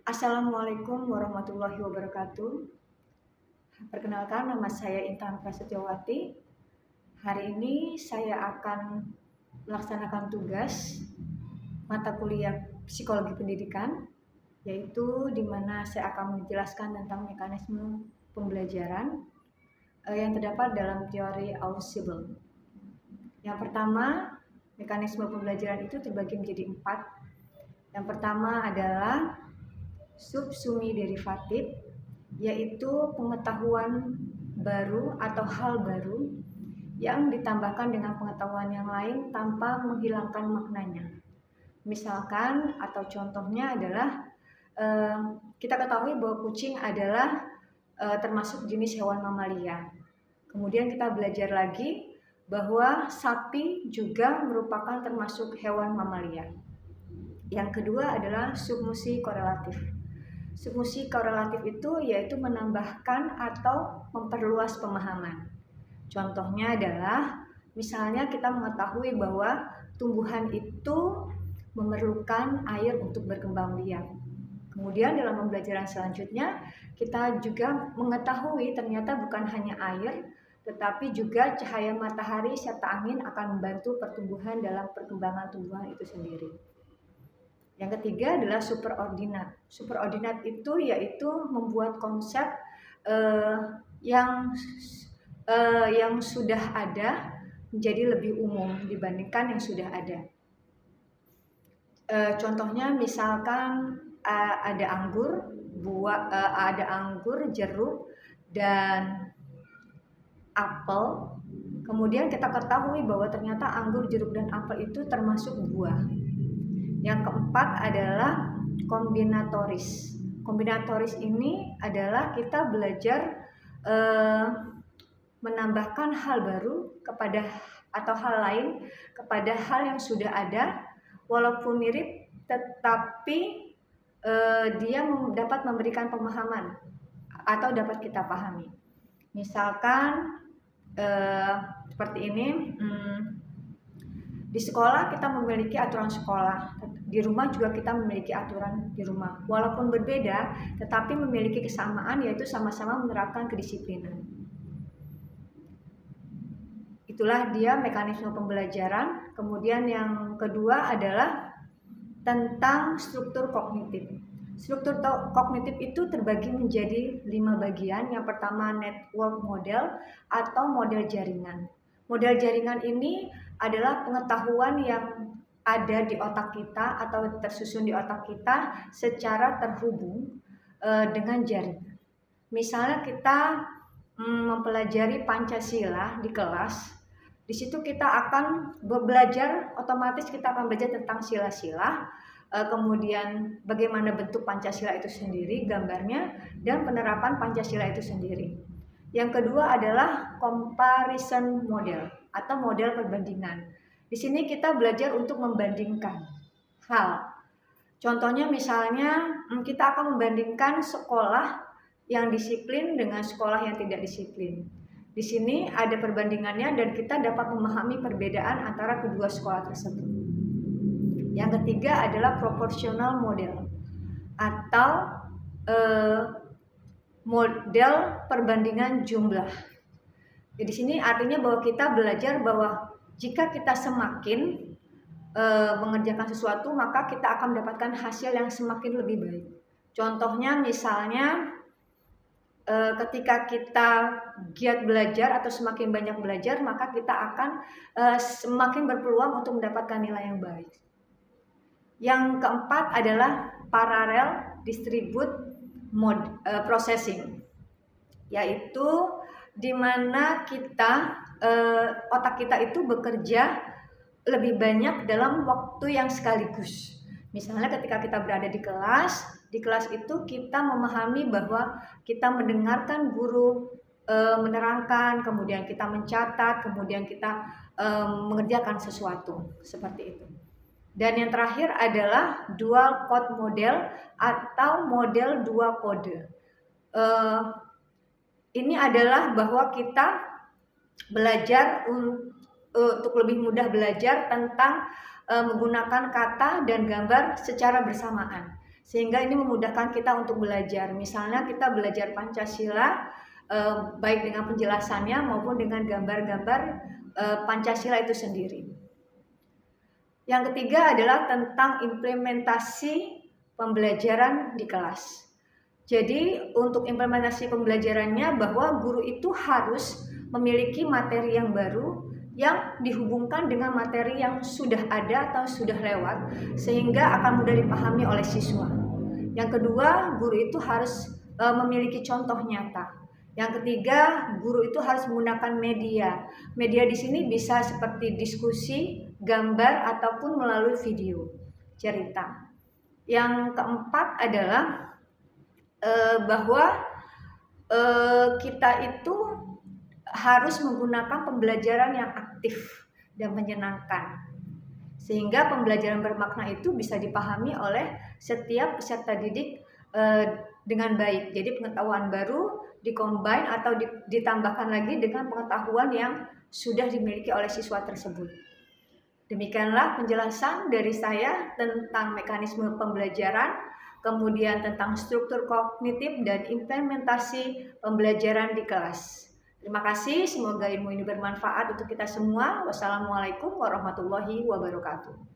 Assalamualaikum warahmatullahi wabarakatuh. Perkenalkan, nama saya Intan Prasetyowati. Hari ini saya akan melaksanakan tugas mata kuliah Psikologi Pendidikan, yaitu di mana saya akan menjelaskan tentang mekanisme pembelajaran yang terdapat dalam teori Ausubel. Yang pertama, mekanisme pembelajaran itu terbagi menjadi 4. Yang pertama adalah subsumi derivatif, yaitu pengetahuan baru atau hal baru yang ditambahkan dengan pengetahuan yang lain tanpa menghilangkan maknanya. Misalkan atau contohnya adalah kita ketahui bahwa kucing adalah termasuk jenis hewan mamalia. Kemudian kita belajar lagi bahwa sapi juga merupakan termasuk hewan mamalia. Yang kedua adalah submusi korelatif. Submusi korelatif itu yaitu menambahkan atau memperluas pemahaman. Contohnya adalah misalnya kita mengetahui bahwa tumbuhan itu memerlukan air untuk berkembang biak. Kemudian dalam pembelajaran selanjutnya kita juga mengetahui ternyata bukan hanya air, tetapi juga cahaya matahari serta angin akan membantu pertumbuhan dalam perkembangan tumbuhan itu sendiri. Yang ketiga adalah superordinat. Superordinat itu yaitu membuat konsep yang sudah ada menjadi lebih umum dibandingkan yang sudah ada. Contohnya misalkan ada anggur, jeruk, dan apel. Kemudian kita ketahui bahwa ternyata anggur, jeruk, dan apel itu termasuk buah. Yang keempat adalah kombinatoris. Kombinatoris ini adalah kita belajar menambahkan hal baru kepada atau hal lain kepada hal yang sudah ada, walaupun mirip tetapi dia dapat memberikan pemahaman atau dapat kita pahami. Misalkan seperti ini, di sekolah kita memiliki aturan sekolah, di rumah juga kita memiliki aturan di rumah. Walaupun berbeda, tetapi memiliki kesamaan, yaitu sama-sama menerapkan kedisiplinan. Itulah dia mekanisme pembelajaran. Kemudian yang kedua adalah tentang struktur kognitif. Struktur kognitif itu terbagi menjadi 5 bagian. Yang pertama network model atau model jaringan. Model jaringan ini adalah pengetahuan yang ada di otak kita atau tersusun di otak kita secara terhubung dengan jaringan. Misalnya kita mempelajari Pancasila di kelas, di situ kita akan belajar, otomatis kita akan belajar tentang sila-sila, kemudian bagaimana bentuk Pancasila itu sendiri, gambarnya, dan penerapan Pancasila itu sendiri. Yang kedua adalah comparison model atau model perbandingan. Di sini kita belajar untuk membandingkan hal. Contohnya misalnya kita akan membandingkan sekolah yang disiplin dengan sekolah yang tidak disiplin. Di sini ada perbandingannya dan kita dapat memahami perbedaan antara kedua sekolah tersebut. Yang ketiga adalah proportional model atau model perbandingan jumlah. Di sini artinya bahwa kita belajar bahwa jika kita semakin mengerjakan sesuatu, maka kita akan mendapatkan hasil yang semakin lebih baik. Contohnya misalnya ketika kita giat belajar atau semakin banyak belajar, maka kita akan semakin berpeluang untuk mendapatkan nilai yang baik. Yang keempat adalah parallel distribute processing, yaitu di mana kita otak kita itu bekerja lebih banyak dalam waktu yang sekaligus. Misalnya ketika kita berada di kelas itu kita memahami bahwa kita mendengarkan guru menerangkan, kemudian kita mencatat, kemudian kita mengerjakan sesuatu seperti itu. Dan yang terakhir adalah dual code model atau model 2 kode. Ini adalah bahwa kita belajar untuk lebih mudah belajar tentang menggunakan kata dan gambar secara bersamaan. sehingga ini memudahkan kita untuk belajar. Misalnya kita belajar Pancasila baik dengan penjelasannya maupun dengan gambar-gambar Pancasila itu sendiri. Yang ketiga adalah tentang implementasi pembelajaran di kelas. Jadi untuk implementasi pembelajarannya bahwa guru itu harus memiliki materi yang baru yang dihubungkan dengan materi yang sudah ada atau sudah lewat sehingga akan mudah dipahami oleh siswa. Yang kedua, guru itu harus memiliki contoh nyata. Yang ketiga, guru itu harus menggunakan media. Media di sini bisa seperti diskusi, gambar ataupun melalui video cerita. Yang keempat adalah bahwa kita itu harus menggunakan pembelajaran yang aktif dan menyenangkan sehingga pembelajaran bermakna itu bisa dipahami oleh setiap peserta didik dengan baik. Jadi pengetahuan baru dikombin atau ditambahkan lagi dengan pengetahuan yang sudah dimiliki oleh siswa tersebut. Demikianlah penjelasan dari saya tentang mekanisme pembelajaran, kemudian tentang struktur kognitif dan implementasi pembelajaran di kelas. Terima kasih, semoga ilmu ini bermanfaat untuk kita semua. Wassalamualaikum warahmatullahi wabarakatuh.